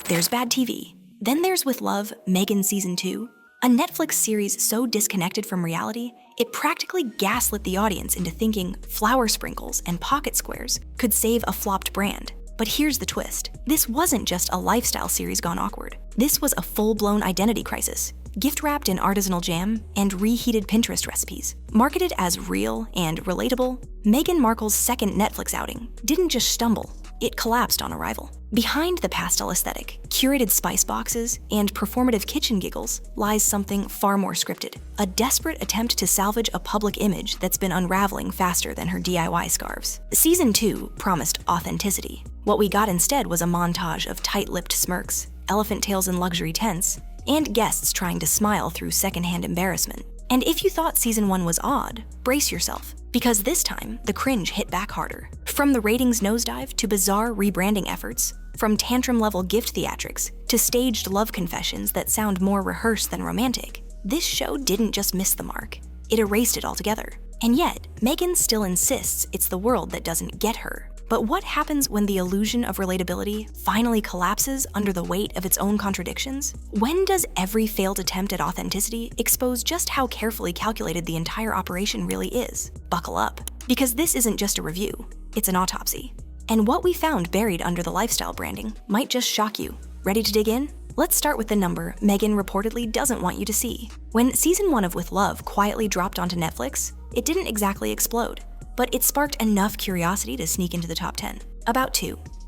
there's bad TV. Then there's With Love, Meghan Season 2, a Netflix series so disconnected from reality, it practically gaslit the audience into thinking flower sprinkles and pocket squares could save a flopped brand. But here's the twist. This wasn't just a lifestyle series gone awkward. This was a full-blown identity crisis, gift-wrapped in artisanal jam and reheated Pinterest recipes. Marketed as real and relatable, Meghan Markle's second Netflix outing didn't just stumble, it collapsed on arrival. Behind the pastel aesthetic, curated spice boxes, and performative kitchen giggles lies something far more scripted. A desperate attempt to salvage a public image that's been unraveling faster than her DIY scarves. Season 2 promised authenticity. What we got instead was a montage of tight-lipped smirks, elephant tails in luxury tents, and guests trying to smile through secondhand embarrassment. And if you thought Season 1 was odd, brace yourself, because this time, the cringe hit back harder. From the ratings nosedive to bizarre rebranding efforts, from tantrum-level gift theatrics to staged love confessions that sound more rehearsed than romantic, this show didn't just miss the mark, it erased it altogether. And yet, Meghan still insists it's the world that doesn't get her. But what happens when the illusion of relatability finally collapses under the weight of its own contradictions? When does every failed attempt at authenticity expose just how carefully calculated the entire operation really is? Buckle up, because this isn't just a review, it's an autopsy. And what we found buried under the lifestyle branding might just shock you. Ready to dig in? Let's start with the number Meghan reportedly doesn't want you to see. When Season 1 of With Love quietly dropped onto Netflix, it didn't exactly explode, but it sparked enough curiosity to sneak into the top 10. About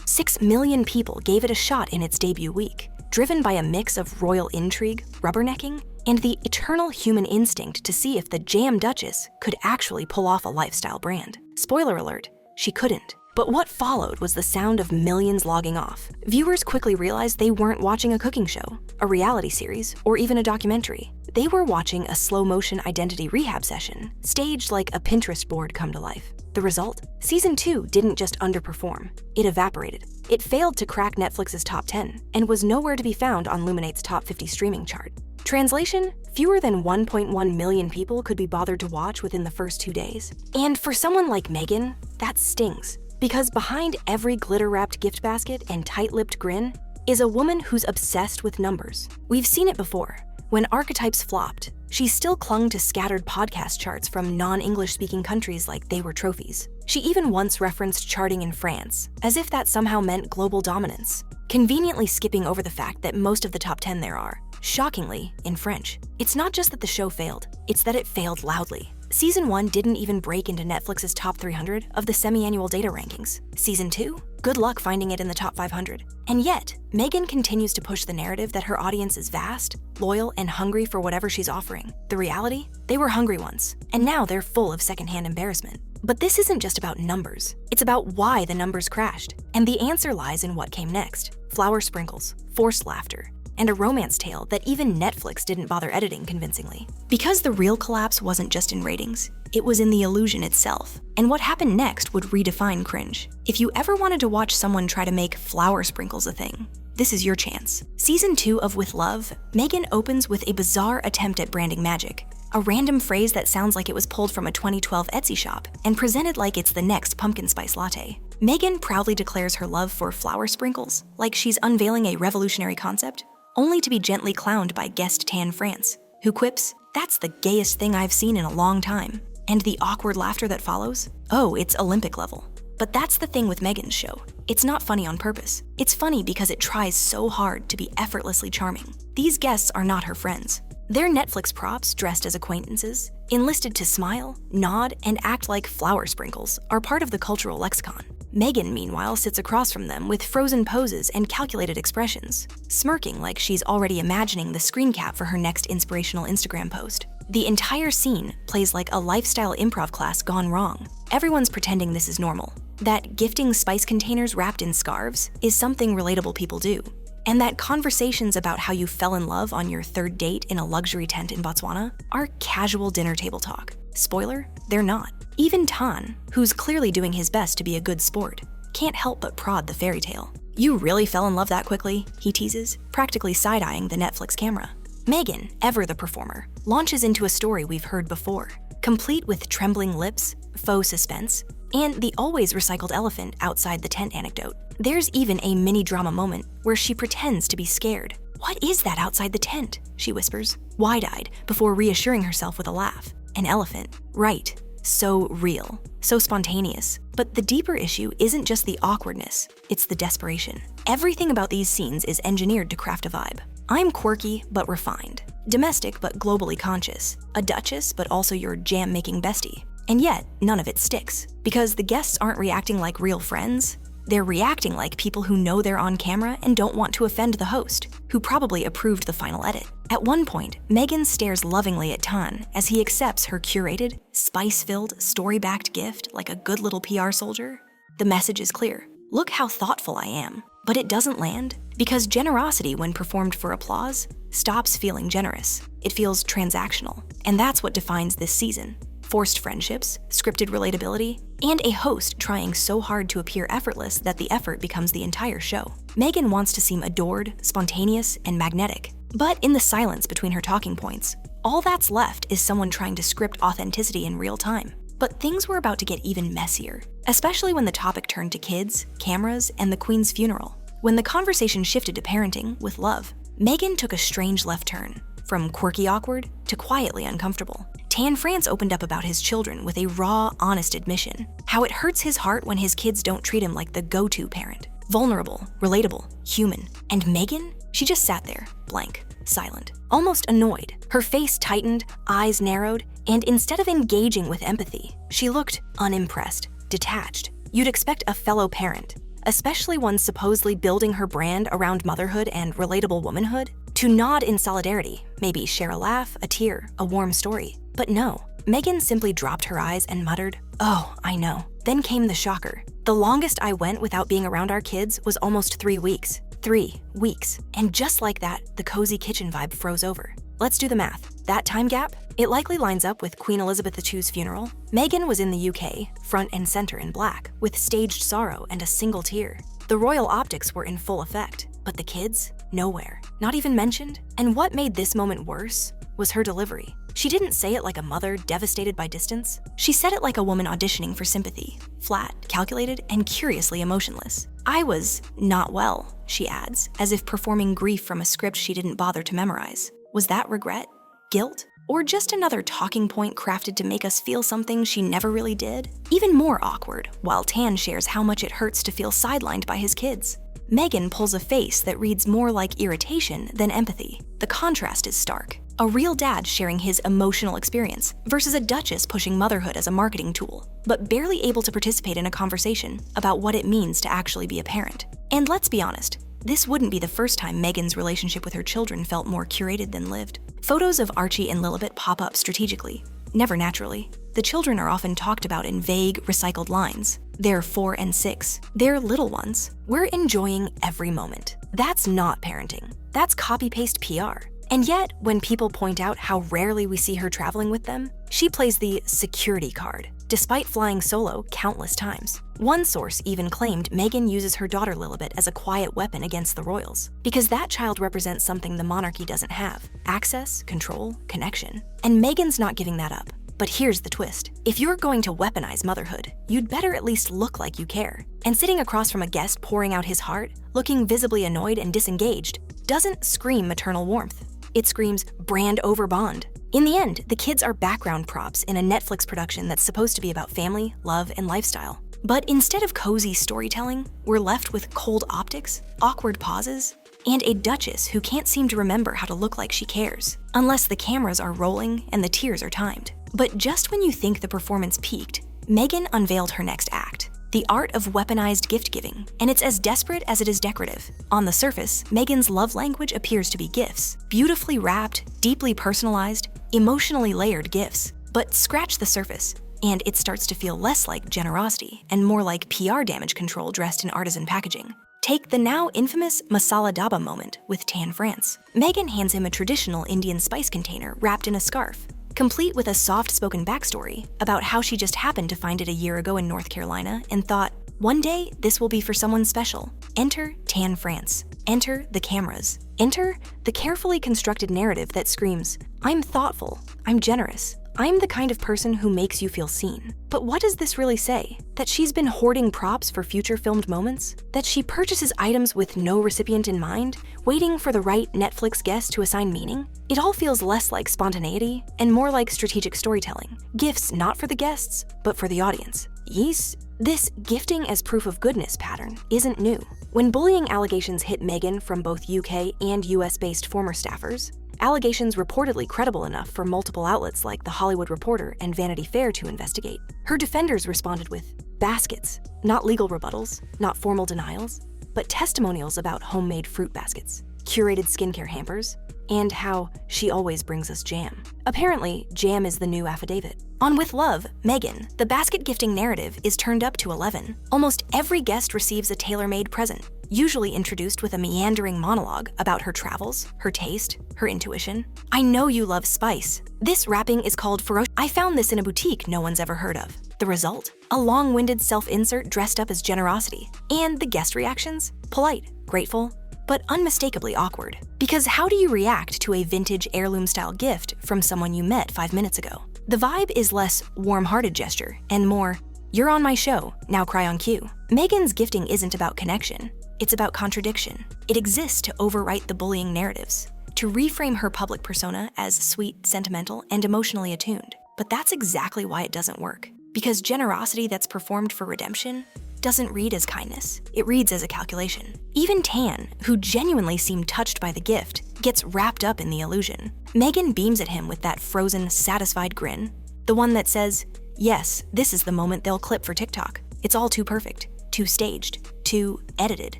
6 million people gave it a shot in its debut week, driven by a mix of royal intrigue, rubbernecking, and the eternal human instinct to see if the Jam Duchess could actually pull off a lifestyle brand. Spoiler alert, she couldn't. But what followed was the sound of millions logging off. Viewers quickly realized they weren't watching a cooking show, a reality series, or even a documentary. They were watching a slow-motion identity rehab session, staged like a Pinterest board come to life. The result? Season 2 didn't just underperform, it evaporated. It failed to crack Netflix's top 10 and was nowhere to be found on Luminate's top 50 streaming chart. Translation? Fewer than 1.1 million people could be bothered to watch within the first 2 days. And for someone like Meghan, that stings. Because behind every glitter-wrapped gift basket and tight-lipped grin is a woman who's obsessed with numbers. We've seen it before. When archetypes flopped, she still clung to scattered podcast charts from non-English-speaking countries like they were trophies. She even once referenced charting in France, as if that somehow meant global dominance, conveniently skipping over the fact that most of the top 10 there are, shockingly, in French. It's not just that the show failed, it's that it failed loudly. Season 1 didn't even break into Netflix's top 300 of the semi-annual data rankings. Season 2? Good luck finding it in the top 500. And yet, Meghan continues to push the narrative that her audience is vast, loyal, and hungry for whatever she's offering. The reality? They were hungry once, and now they're full of secondhand embarrassment. But this isn't just about numbers. It's about why the numbers crashed. And the answer lies in what came next. Flower sprinkles, forced laughter, and a romance tale that even Netflix didn't bother editing convincingly. Because the real collapse wasn't just in ratings, it was in the illusion itself. And what happened next would redefine cringe. If you ever wanted to watch someone try to make flower sprinkles a thing, this is your chance. Season 2 of With Love, Meghan opens with a bizarre attempt at branding magic. A random phrase that sounds like it was pulled from a 2012 Etsy shop and presented like it's the next pumpkin spice latte. Meghan proudly declares her love for flower sprinkles, like she's unveiling a revolutionary concept, only to be gently clowned by guest Tan France, who quips, "That's the gayest thing I've seen in a long time." And the awkward laughter that follows? Oh, it's Olympic level. But that's the thing with Meghan's show. It's not funny on purpose. It's funny because it tries so hard to be effortlessly charming. These guests are not her friends. They're Netflix props dressed as acquaintances, enlisted to smile, nod, and act like flower sprinkles are part of the cultural lexicon. Meghan, meanwhile, sits across from them with frozen poses and calculated expressions, smirking like she's already imagining the screen cap for her next inspirational Instagram post. The entire scene plays like a lifestyle improv class gone wrong. Everyone's pretending this is normal, that gifting spice containers wrapped in scarves is something relatable people do, and that conversations about how you fell in love on your third date in a luxury tent in Botswana are casual dinner table talk. Spoiler, they're not. Even Tan, who's clearly doing his best to be a good sport, can't help but prod the fairy tale. "You really fell in love that quickly?" he teases, practically side-eyeing the Netflix camera. Meghan, ever the performer, launches into a story we've heard before, complete with trembling lips, faux suspense, and the always recycled elephant outside the tent anecdote. There's even a mini drama moment where she pretends to be scared. "What is that outside the tent?" she whispers, wide-eyed, before reassuring herself with a laugh. An elephant. Right. So real. So spontaneous. But the deeper issue isn't just the awkwardness, it's the desperation. Everything about these scenes is engineered to craft a vibe. I'm quirky but refined. Domestic but globally conscious. A duchess but also your jam-making bestie. And yet, none of it sticks. Because the guests aren't reacting like real friends. They're reacting like people who know they're on camera and don't want to offend the host, who probably approved the final edit. At one point, Meghan stares lovingly at Tan as he accepts her curated, spice-filled, story-backed gift like a good little PR soldier. The message is clear. Look how thoughtful I am. But it doesn't land because generosity, when performed for applause, stops feeling generous. It feels transactional. And that's what defines this season. Forced friendships, scripted relatability, and a host trying so hard to appear effortless that the effort becomes the entire show. Meghan wants to seem adored, spontaneous, and magnetic. But in the silence between her talking points, all that's left is someone trying to script authenticity in real time. But things were about to get even messier, especially when the topic turned to kids, cameras, and the Queen's funeral. When the conversation shifted to parenting with love, Meghan took a strange left turn, from quirky awkward to quietly uncomfortable. Tan France opened up about his children with a raw, honest admission, how it hurts his heart when his kids don't treat him like the go-to parent. Vulnerable, relatable, human. And Meghan? She just sat there, blank, silent, almost annoyed. Her face tightened, eyes narrowed, and instead of engaging with empathy, she looked unimpressed, detached. You'd expect a fellow parent, especially one supposedly building her brand around motherhood and relatable womanhood, to nod in solidarity, maybe share a laugh, a tear, a warm story. But no, Meghan simply dropped her eyes and muttered, "Oh, I know." Then came the shocker. "The longest I went without being around our kids was almost 3 weeks. 3 weeks. And just like that, the cozy kitchen vibe froze over. Let's do the math. That time gap? It likely lines up with Queen Elizabeth II's funeral. Meghan was in the UK, front and center in black, with staged sorrow and a single tear. The royal optics were in full effect, but the kids? Nowhere. Not even mentioned? And what made this moment worse was her delivery. She didn't say it like a mother devastated by distance. She said it like a woman auditioning for sympathy, flat, calculated, and curiously emotionless. "I was not well," she adds, as if performing grief from a script she didn't bother to memorize. Was that regret? Guilt? Or just another talking point crafted to make us feel something she never really did? Even more awkward, while Tan shares how much it hurts to feel sidelined by his kids. Meghan pulls a face that reads more like irritation than empathy. The contrast is stark. A real dad sharing his emotional experience versus a duchess pushing motherhood as a marketing tool, but barely able to participate in a conversation about what it means to actually be a parent. And let's be honest, this wouldn't be the first time Meghan's relationship with her children felt more curated than lived. Photos of Archie and Lilibet pop up strategically, never naturally. The children are often talked about in vague, recycled lines. They're 4 and 6. They're little ones. We're enjoying every moment. That's not parenting. That's copy-paste PR. And yet, when people point out how rarely we see her traveling with them, she plays the security card, despite flying solo countless times. One source even claimed Meghan uses her daughter Lilibet as a quiet weapon against the royals, because that child represents something the monarchy doesn't have: access, control, connection. And Meghan's not giving that up. But here's the twist. If you're going to weaponize motherhood, you'd better at least look like you care. And sitting across from a guest pouring out his heart, looking visibly annoyed and disengaged, doesn't scream maternal warmth. It screams brand over bond. In the end, the kids are background props in a Netflix production that's supposed to be about family, love, and lifestyle. But instead of cozy storytelling, we're left with cold optics, awkward pauses, and a duchess who can't seem to remember how to look like she cares, unless the cameras are rolling and the tears are timed. But just when you think the performance peaked, Meghan unveiled her next act. The art of weaponized gift-giving, and it's as desperate as it is decorative. On the surface, Meghan's love language appears to be gifts. Beautifully wrapped, deeply personalized, emotionally layered gifts. But scratch the surface, and it starts to feel less like generosity and more like PR damage control dressed in artisan packaging. Take the now infamous masala daba moment with Tan France. Meghan hands him a traditional Indian spice container wrapped in a scarf, complete with a soft-spoken backstory about how she just happened to find it a year ago in North Carolina and thought, one day this will be for someone special. Enter Tan France. Enter the cameras. Enter the carefully constructed narrative that screams, I'm thoughtful, I'm generous, "I'm the kind of person who makes you feel seen." But what does this really say? That she's been hoarding props for future filmed moments? That she purchases items with no recipient in mind, waiting for the right Netflix guest to assign meaning? It all feels less like spontaneity and more like strategic storytelling. Gifts not for the guests, but for the audience. Yes, this gifting as proof of goodness pattern isn't new. When bullying allegations hit Meghan from both UK and US-based former staffers, allegations reportedly credible enough for multiple outlets like The Hollywood Reporter and Vanity Fair to investigate, her defenders responded with baskets, not legal rebuttals, not formal denials, but testimonials about homemade fruit baskets, curated skincare hampers, and how she always brings us jam. Apparently, jam is the new affidavit. On With Love, Meghan, the basket gifting narrative is turned up to 11. Almost every guest receives a tailor-made present, usually introduced with a meandering monologue about her travels, her taste, her intuition. "I know you love spice. This wrapping is called ferocious. I found this in a boutique no one's ever heard of." The result? A long-winded self-insert dressed up as generosity. And the guest reactions? Polite, grateful, but unmistakably awkward. Because how do you react to a vintage heirloom-style gift from someone you met 5 minutes ago? The vibe is less warm-hearted gesture and more, "You're on my show, now cry on cue." Meghan's gifting isn't about connection. It's about contradiction. It exists to overwrite the bullying narratives, to reframe her public persona as sweet, sentimental, and emotionally attuned. But that's exactly why it doesn't work. Because generosity that's performed for redemption doesn't read as kindness, it reads as a calculation. Even Tan, who genuinely seemed touched by the gift, gets wrapped up in the illusion. Meghan beams at him with that frozen, satisfied grin, the one that says, "Yes, this is the moment they'll clip for TikTok. It's all too perfect, too staged, too edited."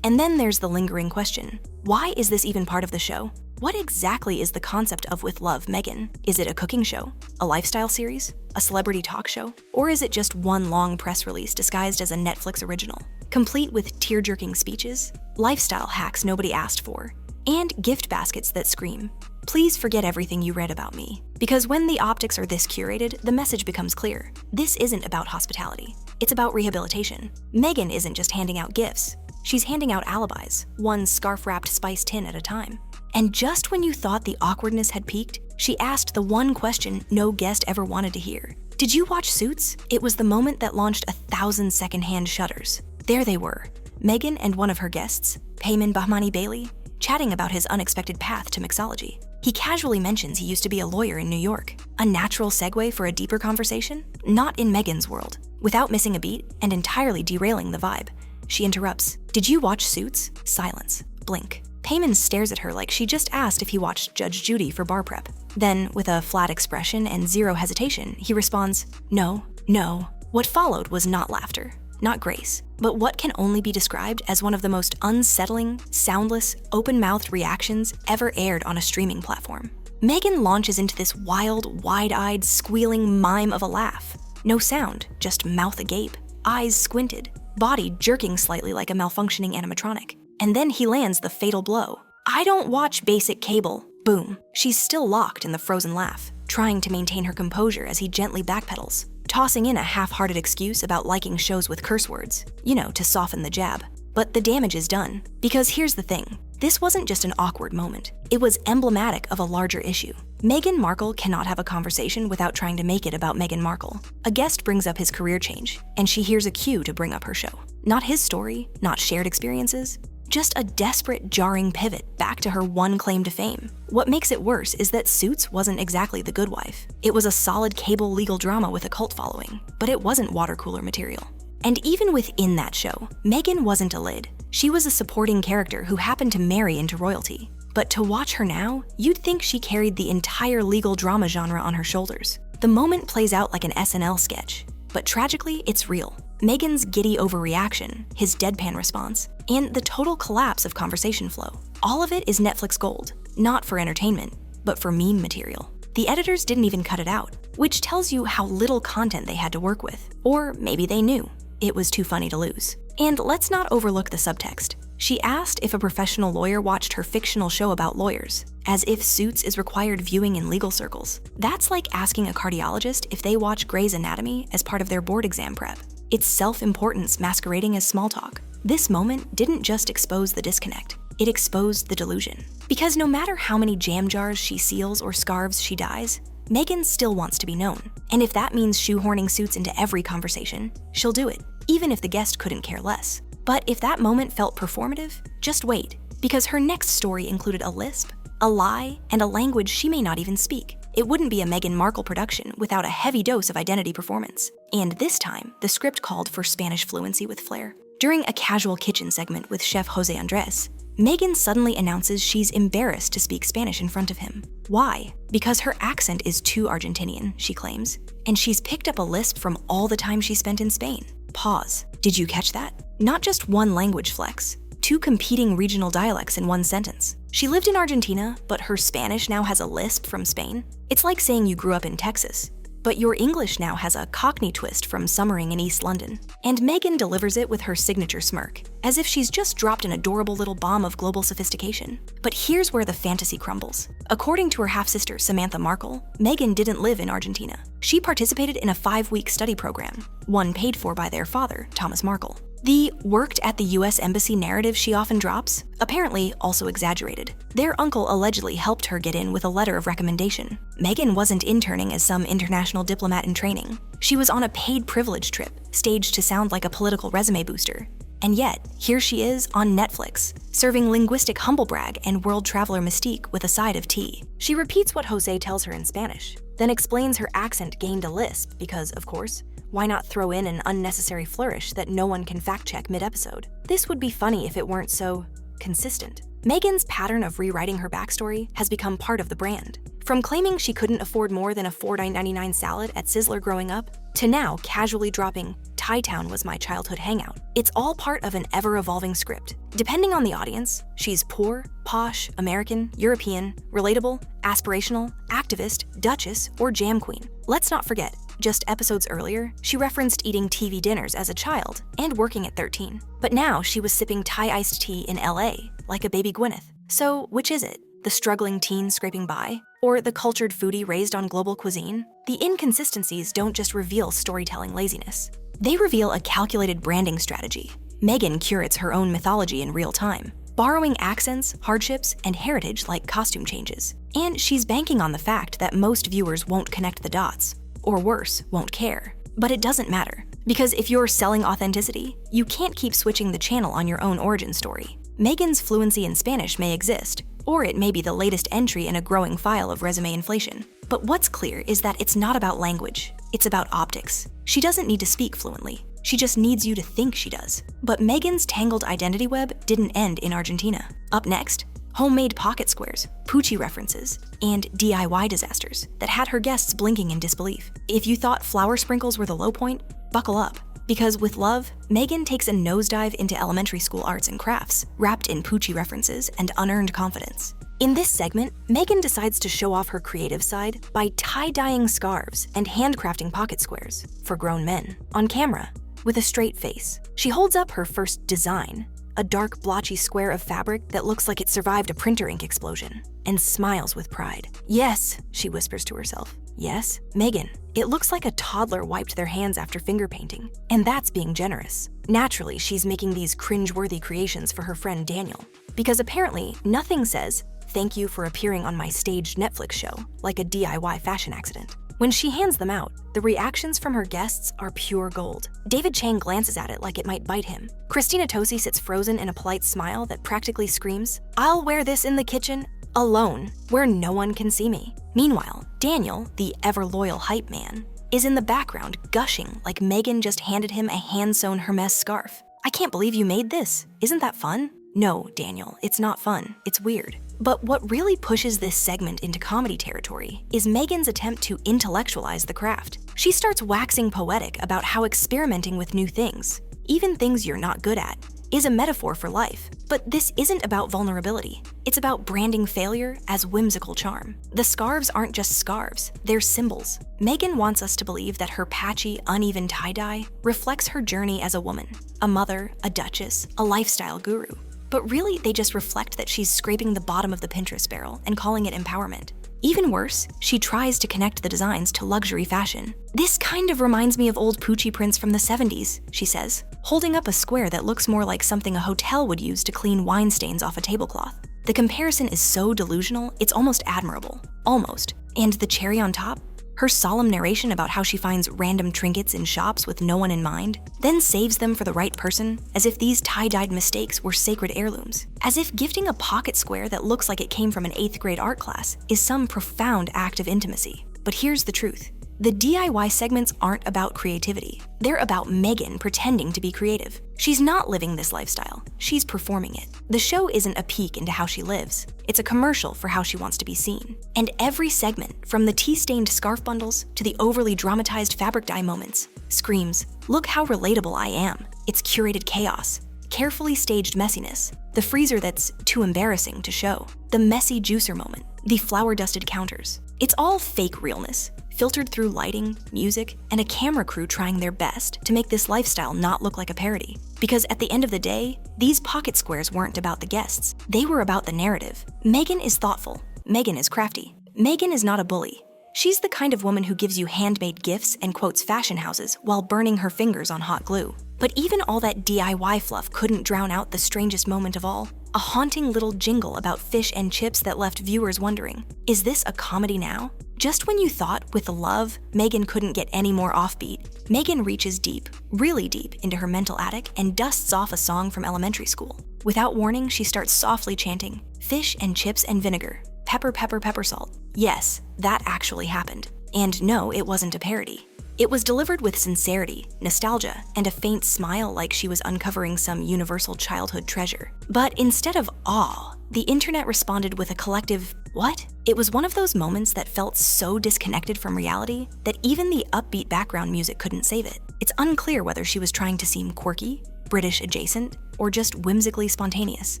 And then there's the lingering question. Why is this even part of the show? What exactly is the concept of With Love, Meghan? Is it a cooking show? A lifestyle series? A celebrity talk show? Or is it just one long press release disguised as a Netflix original? Complete with tear-jerking speeches, lifestyle hacks nobody asked for, and gift baskets that scream, "Please forget everything you read about me." Because when the optics are this curated, the message becomes clear. This isn't about hospitality. It's about rehabilitation. Meghan isn't just handing out gifts. She's handing out alibis, one scarf-wrapped spice tin at a time. And just when you thought the awkwardness had peaked, she asked the one question no guest ever wanted to hear. "Did you watch Suits?" It was the moment that launched 1,000 secondhand shudders. There they were, Meghan and one of her guests, Payman Bahmani Bailey, chatting about his unexpected path to mixology. He casually mentions he used to be a lawyer in New York. A natural segue for a deeper conversation? Not in Meghan's world. Without missing a beat and entirely derailing the vibe, she interrupts. "Did you watch Suits?" Silence. Blink. Payman stares at her like she just asked if he watched Judge Judy for bar prep. Then, with a flat expression and zero hesitation, he responds, "No, no." What followed was not laughter, not grace, but what can only be described as one of the most unsettling, soundless, open-mouthed reactions ever aired on a streaming platform. Meghan launches into this wild, wide-eyed, squealing mime of a laugh. No sound, just mouth agape, eyes squinted, body jerking slightly like a malfunctioning animatronic. And then he lands the fatal blow. "I don't watch basic cable." Boom. She's still locked in the frozen laugh, trying to maintain her composure as he gently backpedals, tossing in a half-hearted excuse about liking shows with curse words, to soften the jab. But the damage is done. Because here's the thing. This wasn't just an awkward moment. It was emblematic of a larger issue. Meghan Markle cannot have a conversation without trying to make it about Meghan Markle. A guest brings up his career change, and she hears a cue to bring up her show. Not his story, not shared experiences, just a desperate, jarring pivot back to her one claim to fame. What makes it worse is that Suits wasn't exactly The Good Wife. It was a solid cable legal drama with a cult following, but it wasn't water cooler material. And even within that show, Meghan wasn't a lid. She was a supporting character who happened to marry into royalty. But to watch her now, you'd think she carried the entire legal drama genre on her shoulders. The moment plays out like an SNL sketch, but tragically, it's real. Meghan's giddy overreaction, his deadpan response, and the total collapse of conversation flow. All of it is Netflix gold, not for entertainment, but for meme material. The editors didn't even cut it out, which tells you how little content they had to work with. Or maybe they knew. It was too funny to lose. And let's not overlook the subtext. She asked if a professional lawyer watched her fictional show about lawyers, as if Suits is required viewing in legal circles. That's like asking a cardiologist if they watch Grey's Anatomy as part of their board exam prep. It's self-importance masquerading as small talk. This moment didn't just expose the disconnect, it exposed the delusion. Because no matter how many jam jars she seals or scarves she dyes, Meghan still wants to be known. And if that means shoehorning suits into every conversation, she'll do it, even if the guest couldn't care less. But if that moment felt performative, just wait, because her next story included a lisp, a lie, and a language she may not even speak. It wouldn't be a Meghan Markle production without a heavy dose of identity performance. And this time, the script called for Spanish fluency with flair. During a casual kitchen segment with Chef Jose Andres, Meghan suddenly announces she's embarrassed to speak Spanish in front of him. Why? Because her accent is too Argentinian, she claims, and she's picked up a lisp from all the time she spent in Spain. Pause. Did you catch that? Not just one language flex, two competing regional dialects in one sentence. She lived in Argentina, but her Spanish now has a lisp from Spain. It's like saying you grew up in Texas, but your English now has a Cockney twist from summering in East London. And Meghan delivers it with her signature smirk, as if she's just dropped an adorable little bomb of global sophistication. But here's where the fantasy crumbles. According to her half-sister Samantha Markle, Meghan didn't live in Argentina. She participated in a 5-week study program, one paid for by their father, Thomas Markle. The worked at the US Embassy narrative she often drops, apparently also exaggerated. Their uncle allegedly helped her get in with a letter of recommendation. Meghan wasn't interning as some international diplomat in training. She was on a paid privilege trip, staged to sound like a political resume booster. And yet, here she is on Netflix, serving linguistic humblebrag and world traveler mystique with a side of tea. She repeats what Jose tells her in Spanish, then explains her accent gained a lisp because, of course, why not throw in an unnecessary flourish that no one can fact-check mid-episode? This would be funny if it weren't so consistent. Meghan's pattern of rewriting her backstory has become part of the brand. From claiming she couldn't afford more than a $4.99 salad at Sizzler growing up, to now casually dropping, Thai Town was my childhood hangout. It's all part of an ever-evolving script. Depending on the audience, she's poor, posh, American, European, relatable, aspirational, activist, duchess, or jam queen. Let's not forget, just episodes earlier, she referenced eating TV dinners as a child and working at 13. But now she was sipping Thai iced tea in LA, like a baby Gwyneth. So which is it? The struggling teen scraping by? Or the cultured foodie raised on global cuisine? The inconsistencies don't just reveal storytelling laziness. They reveal a calculated branding strategy. Meghan curates her own mythology in real time, borrowing accents, hardships, and heritage like costume changes. And she's banking on the fact that most viewers won't connect the dots, or worse, won't care. But it doesn't matter, because if you're selling authenticity, you can't keep switching the channel on your own origin story. Meghan's fluency in Spanish may exist, or it may be the latest entry in a growing file of resume inflation. But what's clear is that it's not about language, it's about optics. She doesn't need to speak fluently, she just needs you to think she does. But Meghan's tangled identity web didn't end in Argentina. Up next, homemade pocket squares, Poochie references, and DIY disasters that had her guests blinking in disbelief. If you thought flower sprinkles were the low point, buckle up. Because with love, Meghan takes a nosedive into elementary school arts and crafts, wrapped in Poochie references and unearned confidence. In this segment, Meghan decides to show off her creative side by tie-dyeing scarves and handcrafting pocket squares for grown men on camera with a straight face. She holds up her first design, a dark blotchy square of fabric that looks like it survived a printer ink explosion, and smiles with pride. Yes, she whispers to herself. Yes, Meghan. It looks like a toddler wiped their hands after finger painting, and that's being generous. Naturally, she's making these cringe-worthy creations for her friend Daniel, because apparently nothing says, "Thank you for appearing on my staged Netflix show," like a DIY fashion accident. When she hands them out, the reactions from her guests are pure gold. David Chang glances at it like it might bite him. Christina Tosi sits frozen in a polite smile that practically screams, "I'll wear this in the kitchen, alone, where no one can see me." Meanwhile, Daniel, the ever-loyal hype man, is in the background gushing like Meghan just handed him a hand-sewn Hermes scarf. "I can't believe you made this. Isn't that fun?" "No, Daniel, it's not fun. It's weird." But what really pushes this segment into comedy territory is Meghan's attempt to intellectualize the craft. She starts waxing poetic about how experimenting with new things, even things you're not good at, is a metaphor for life. But this isn't about vulnerability. It's about branding failure as whimsical charm. The scarves aren't just scarves, they're symbols. Meghan wants us to believe that her patchy, uneven tie-dye reflects her journey as a woman, a mother, a duchess, a lifestyle guru. But really, they just reflect that she's scraping the bottom of the Pinterest barrel and calling it empowerment. Even worse, she tries to connect the designs to luxury fashion. "This kind of reminds me of old Poochie prints from the 70s, she says, holding up a square that looks more like something a hotel would use to clean wine stains off a tablecloth. The comparison is so delusional, it's almost admirable. Almost. And the cherry on top? Her solemn narration about how she finds random trinkets in shops with no one in mind, then saves them for the right person, as if these tie-dyed mistakes were sacred heirlooms. As if gifting a pocket square that looks like it came from an 8th grade art class is some profound act of intimacy. But here's the truth. The DIY segments aren't about creativity. They're about Meghan pretending to be creative. She's not living this lifestyle, she's performing it. The show isn't a peek into how she lives. It's a commercial for how she wants to be seen. And every segment, from the tea-stained scarf bundles to the overly dramatized fabric dye moments, screams, "Look how relatable I am." It's curated chaos, carefully staged messiness, the freezer that's too embarrassing to show, the messy juicer moment, the flour-dusted counters. It's all fake realness, filtered through lighting, music, and a camera crew trying their best to make this lifestyle not look like a parody. Because at the end of the day, these pocket squares weren't about the guests. They were about the narrative. Meghan is thoughtful. Meghan is crafty. Meghan is not a bully. She's the kind of woman who gives you handmade gifts and quotes fashion houses while burning her fingers on hot glue. But even all that DIY fluff couldn't drown out the strangest moment of all. A haunting little jingle about fish and chips that left viewers wondering, is this a comedy now? Just when you thought, with love, Meghan couldn't get any more offbeat, Meghan reaches deep, really deep, into her mental attic and dusts off a song from elementary school. Without warning, she starts softly chanting, "Fish and chips and vinegar. Pepper, pepper, pepper salt." Yes, that actually happened. And no, it wasn't a parody. It was delivered with sincerity, nostalgia, and a faint smile like she was uncovering some universal childhood treasure. But instead of awe, the internet responded with a collective, "What?" It was one of those moments that felt so disconnected from reality that even the upbeat background music couldn't save it. It's unclear whether she was trying to seem quirky, British adjacent, or just whimsically spontaneous.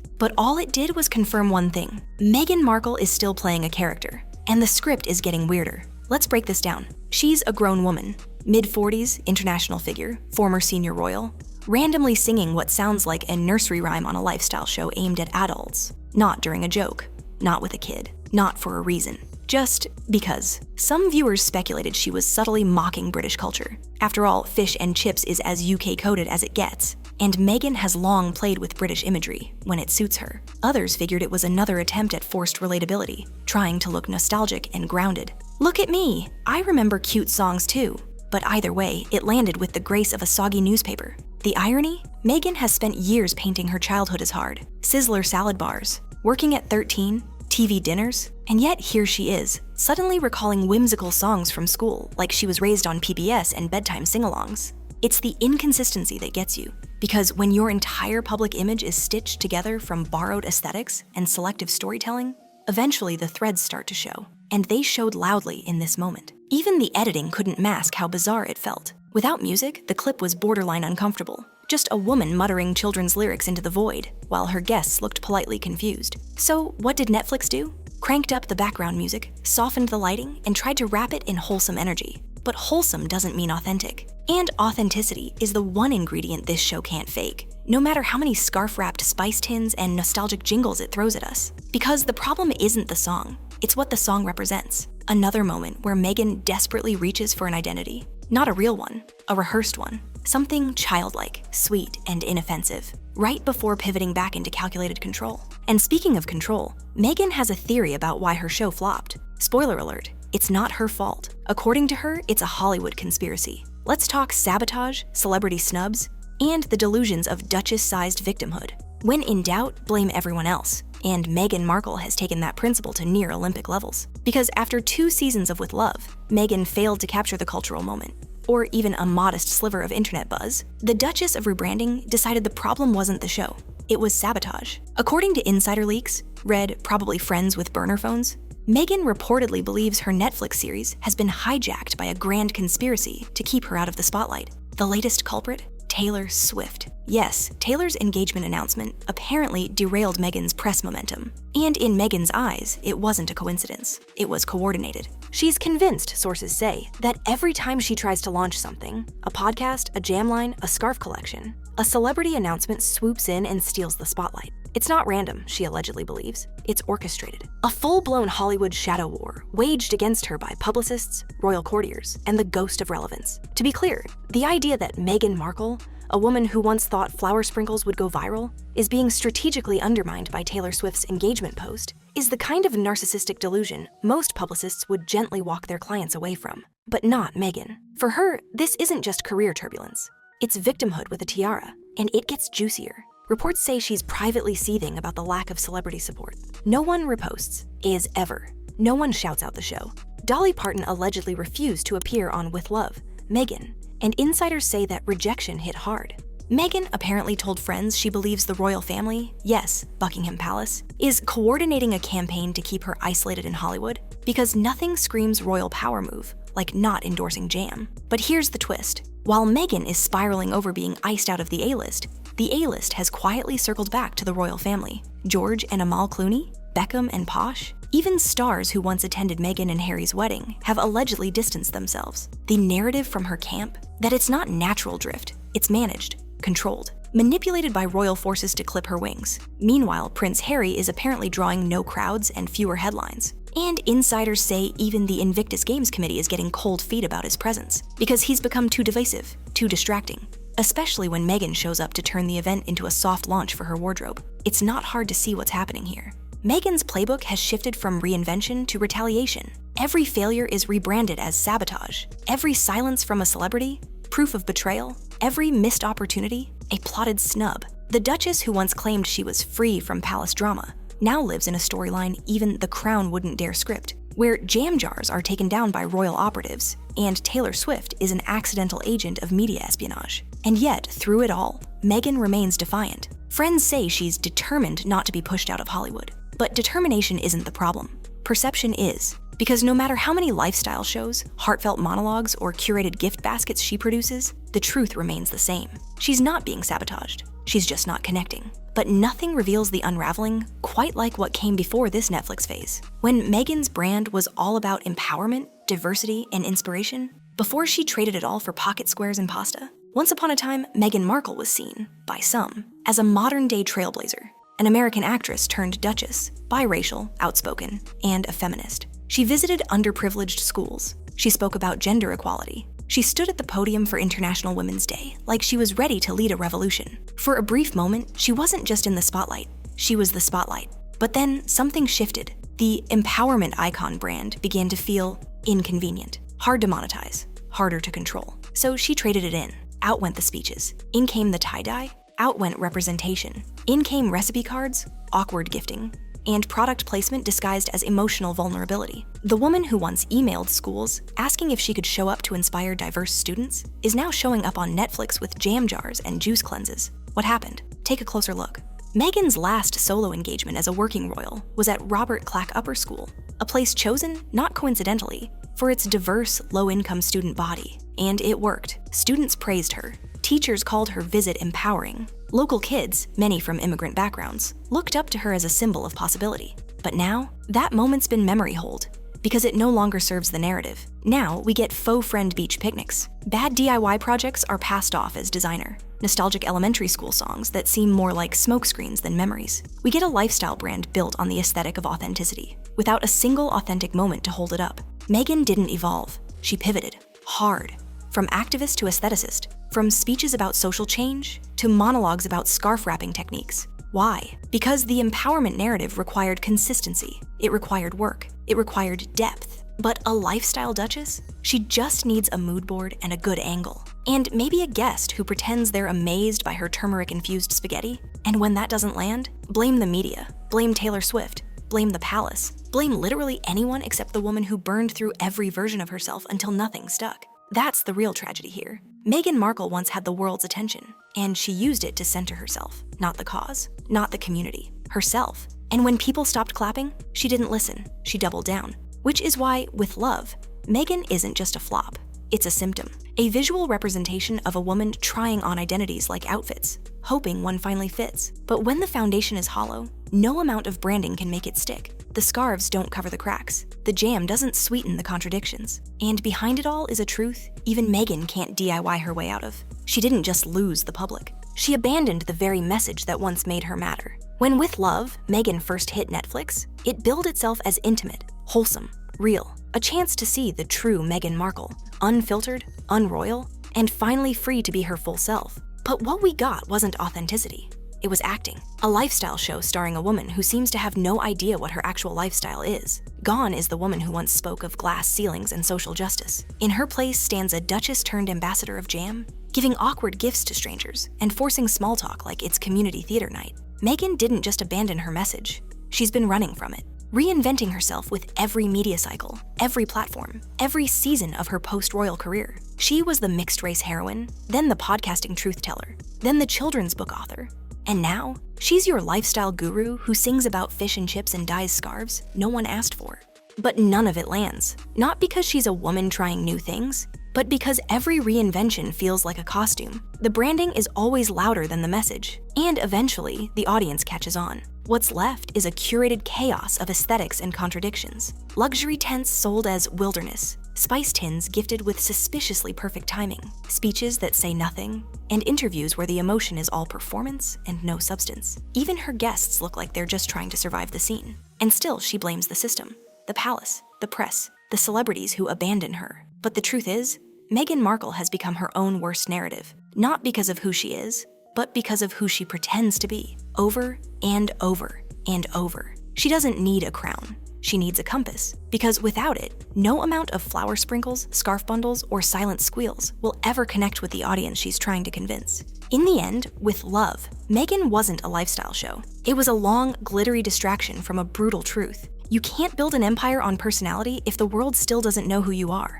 But all it did was confirm one thing. Meghan Markle is still playing a character, and the script is getting weirder. Let's break this down. She's a grown woman, mid-40s, international figure, former senior royal, randomly singing what sounds like a nursery rhyme on a lifestyle show aimed at adults. Not during a joke, not with a kid, not for a reason. Just because. Some viewers speculated she was subtly mocking British culture. After all, fish and chips is as UK-coded as it gets, and Meghan has long played with British imagery when it suits her. Others figured it was another attempt at forced relatability, trying to look nostalgic and grounded. Look at me, I remember cute songs too. But either way, it landed with the grace of a soggy newspaper. The irony? Meghan has spent years painting her childhood as hard. Sizzler salad bars, working at 13, TV dinners, and yet here she is, suddenly recalling whimsical songs from school like she was raised on PBS and bedtime sing-alongs. It's the inconsistency that gets you, because when your entire public image is stitched together from borrowed aesthetics and selective storytelling, eventually the threads start to show. And they showed loudly in this moment. Even the editing couldn't mask how bizarre it felt. Without music, the clip was borderline uncomfortable. Just a woman muttering children's lyrics into the void, while her guests looked politely confused. So what did Netflix do? Cranked up the background music, softened the lighting, and tried to wrap it in wholesome energy. But wholesome doesn't mean authentic. And authenticity is the one ingredient this show can't fake, no matter how many scarf-wrapped spice tins and nostalgic jingles it throws at us. Because the problem isn't the song, it's what the song represents. Another moment where Meghan desperately reaches for an identity. Not a real one, a rehearsed one. Something childlike, sweet, and inoffensive, right before pivoting back into calculated control. And speaking of control, Meghan has a theory about why her show flopped. Spoiler alert, it's not her fault. According to her, it's a Hollywood conspiracy. Let's talk sabotage, celebrity snubs, and the delusions of Duchess-sized victimhood. When in doubt, blame everyone else. And Meghan Markle has taken that principle to near Olympic levels. Because after 2 seasons of With Love, Meghan failed to capture the cultural moment, or even a modest sliver of internet buzz. The Duchess of Rebranding decided the problem wasn't the show, it was sabotage. According to insider leaks, read probably friends with burner phones, Meghan reportedly believes her Netflix series has been hijacked by a grand conspiracy to keep her out of the spotlight. The latest culprit? Taylor Swift. Yes, Taylor's engagement announcement apparently derailed Meghan's press momentum. And in Meghan's eyes, it wasn't a coincidence. It was coordinated. She's convinced, sources say, that every time she tries to launch something, a podcast, a jam line, a scarf collection, a celebrity announcement swoops in and steals the spotlight. It's not random, she allegedly believes. It's orchestrated. A full-blown Hollywood shadow war waged against her by publicists, royal courtiers, and the ghost of relevance. To be clear, the idea that Meghan Markle, a woman who once thought flower sprinkles would go viral, is being strategically undermined by Taylor Swift's engagement post is the kind of narcissistic delusion most publicists would gently walk their clients away from. But not Meghan. For her, this isn't just career turbulence. It's victimhood with a tiara, and it gets juicier. Reports say she's privately seething about the lack of celebrity support. No one reposts, as ever. No one shouts out the show. Dolly Parton allegedly refused to appear on With Love, Meghan, and insiders say that rejection hit hard. Meghan apparently told friends she believes the royal family, yes, Buckingham Palace, is coordinating a campaign to keep her isolated in Hollywood because nothing screams royal power move like not endorsing Jam. But here's the twist. While Meghan is spiraling over being iced out of the A-list has quietly circled back to the royal family. George and Amal Clooney, Beckham and Posh, even stars who once attended Meghan and Harry's wedding have allegedly distanced themselves. The narrative from her camp, that it's not natural drift, it's managed, controlled, manipulated by royal forces to clip her wings. Meanwhile, Prince Harry is apparently drawing no crowds and fewer headlines. And insiders say even the Invictus Games Committee is getting cold feet about his presence because he's become too divisive, too distracting, especially when Meghan shows up to turn the event into a soft launch for her wardrobe. It's not hard to see what's happening here. Meghan's playbook has shifted from reinvention to retaliation. Every failure is rebranded as sabotage. Every silence from a celebrity, proof of betrayal. Every missed opportunity, a plotted snub. The Duchess, who once claimed she was free from palace drama, now lives in a storyline even The Crown wouldn't dare script, where jam jars are taken down by royal operatives, and Taylor Swift is an accidental agent of media espionage. And yet, through it all, Meghan remains defiant. Friends say she's determined not to be pushed out of Hollywood. But determination isn't the problem. Perception is. Because no matter how many lifestyle shows, heartfelt monologues, or curated gift baskets she produces, the truth remains the same. She's not being sabotaged. She's just not connecting. But nothing reveals the unraveling quite like what came before this Netflix phase. When Meghan's brand was all about empowerment, diversity, and inspiration, before she traded it all for pocket squares and pasta, once upon a time, Meghan Markle was seen, by some, as a modern-day trailblazer, an American actress turned duchess, biracial, outspoken, and a feminist. She visited underprivileged schools. She spoke about gender equality. She stood at the podium for International Women's Day like she was ready to lead a revolution. For a brief moment, she wasn't just in the spotlight, she was the spotlight. But then something shifted. The empowerment icon brand began to feel inconvenient, hard to monetize, harder to control. So she traded it in. Out went the speeches. In came the tie-dye. Out went representation. In came recipe cards, awkward gifting, and product placement disguised as emotional vulnerability. The woman who once emailed schools asking if she could show up to inspire diverse students is now showing up on Netflix with jam jars and juice cleanses. What happened? Take a closer look. Meghan's last solo engagement as a working royal was at Robert Clack Upper School, a place chosen, not coincidentally, for its diverse, low-income student body. And it worked. Students praised her. Teachers called her visit empowering. Local kids, many from immigrant backgrounds, looked up to her as a symbol of possibility. But now, that moment's been memory hold, because it no longer serves the narrative. Now, we get faux friend beach picnics. Bad DIY projects are passed off as designer. Nostalgic elementary school songs that seem more like smokescreens than memories. We get a lifestyle brand built on the aesthetic of authenticity, without a single authentic moment to hold it up. Meghan didn't evolve. She pivoted. Hard. From activist to aestheticist. From speeches about social change to monologues about scarf wrapping techniques. Why? Because the empowerment narrative required consistency. It required work. It required depth. But a lifestyle duchess? She just needs a mood board and a good angle. And maybe a guest who pretends they're amazed by her turmeric-infused spaghetti. And when that doesn't land, blame the media. Blame Taylor Swift. Blame the palace. Blame literally anyone except the woman who burned through every version of herself until nothing stuck. That's the real tragedy here. Meghan Markle once had the world's attention, and she used it to center herself, not the cause, not the community, herself. And when people stopped clapping, she didn't listen, she doubled down. Which is why, with Love, Meghan isn't just a flop, it's a symptom. A visual representation of a woman trying on identities like outfits, hoping one finally fits. But when the foundation is hollow, no amount of branding can make it stick. The scarves don't cover the cracks. The jam doesn't sweeten the contradictions. And behind it all is a truth even Meghan can't DIY her way out of. She didn't just lose the public. She abandoned the very message that once made her matter. When With Love, Meghan first hit Netflix, it billed itself as intimate, wholesome, real, a chance to see the true Meghan Markle, unfiltered, unroyal, and finally free to be her full self. But what we got wasn't authenticity. It was acting. A lifestyle show starring a woman who seems to have no idea what her actual lifestyle is. Gone is the woman who once spoke of glass ceilings and social justice. In her place stands a duchess-turned-ambassador of jam, giving awkward gifts to strangers and forcing small talk like it's community theater night. Meghan didn't just abandon her message. She's been running from it, reinventing herself with every media cycle, every platform, every season of her post-royal career. She was the mixed-race heroine, then the podcasting truth-teller, then the children's book author. And now, she's your lifestyle guru who sings about fish and chips and dyes scarves no one asked for. But none of it lands. Not because she's a woman trying new things, but because every reinvention feels like a costume. The branding is always louder than the message, and eventually, the audience catches on. What's left is a curated chaos of aesthetics and contradictions. Luxury tents sold as wilderness, spice tins gifted with suspiciously perfect timing, speeches that say nothing, and interviews where the emotion is all performance and no substance. Even her guests look like they're just trying to survive the scene. And still, she blames the system, the palace, the press, the celebrities who abandon her. But the truth is, Meghan Markle has become her own worst narrative, not because of who she is, but because of who she pretends to be, over and over and over. She doesn't need a crown. She needs a compass, because without it, no amount of flower sprinkles, scarf bundles, or silent squeals will ever connect with the audience she's trying to convince. In the end, With Love, Meghan wasn't a lifestyle show. It was a long, glittery distraction from a brutal truth. You can't build an empire on personality if the world still doesn't know who you are.